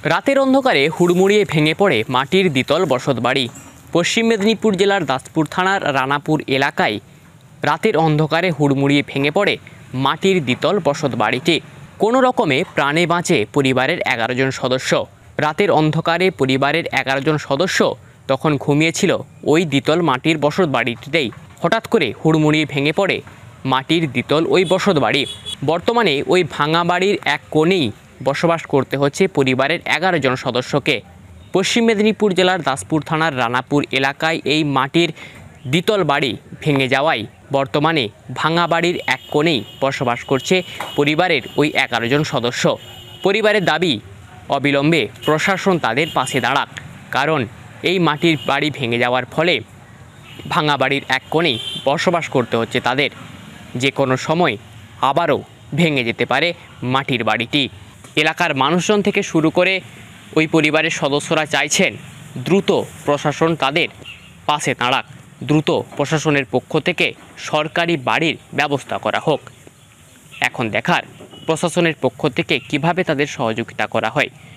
রাতের অন্ধকারে হুড়মুড়িয়ে ভেঙে পড়ে মাটির দ্বিতল বসতবাড়ি। পশ্চিম মেদিনীপুর জেলার দাসপুর থানার রানাপুর এলাকায় রাতের অন্ধকারে হুড়মুড়িয়ে ভেঙে পড়ে মাটির দ্বিতল বসতবাড়িটি। কোনো রকমে প্রাণে বাঁচে পরিবারের 11 জন সদস্য। রাতের অন্ধকারে পরিবারের 11 জন সদস্য তখন ঘুমিয়েছিল ওই দ্বিতল মাটির বসতবাড়িটিতেই। হঠাৎ করে হুড়মুড়িয়ে ভেঙে পড়ে মাটির দ্বিতল ওই বসতবাড়ি। বর্তমানে ওই ভাঙা বাড়ির এক কোণেই বসবাস করতে হচ্ছে পরিবারের 11 জন সদস্যকে। পশ্চিম মেদিনীপুর জেলার দাসপুর থানার রানাপুর এলাকায় এই মাটির দ্বিতল বাড়ি ভেঙে যাওয়ায় বর্তমানে ভাঙা বাড়ির এক কোণেই বসবাস করছে পরিবারের ওই 11 জন সদস্য। পরিবারের দাবি, অবিলম্বে প্রশাসন তাদের পাশে দাঁড়াক, কারণ এই মাটির বাড়ি ভেঙে যাওয়ার ফলে ভাঙা বাড়ির এক কোণেই বসবাস করতে হচ্ছে তাদের। যে কোনো সময় আবারও ভেঙে যেতে পারে মাটির বাড়িটি। এলাকার মানুষজন থেকে শুরু করে ওই পরিবারের সদস্যরা চাইছেন দ্রুত প্রশাসন তাদের পাশে দাঁড়াক, দ্রুত প্রশাসনের পক্ষ থেকে সরকারি বাড়ির ব্যবস্থা করা হোক। এখন দেখার প্রশাসনের পক্ষ থেকে কিভাবে তাদের সহযোগিতা করা হয়।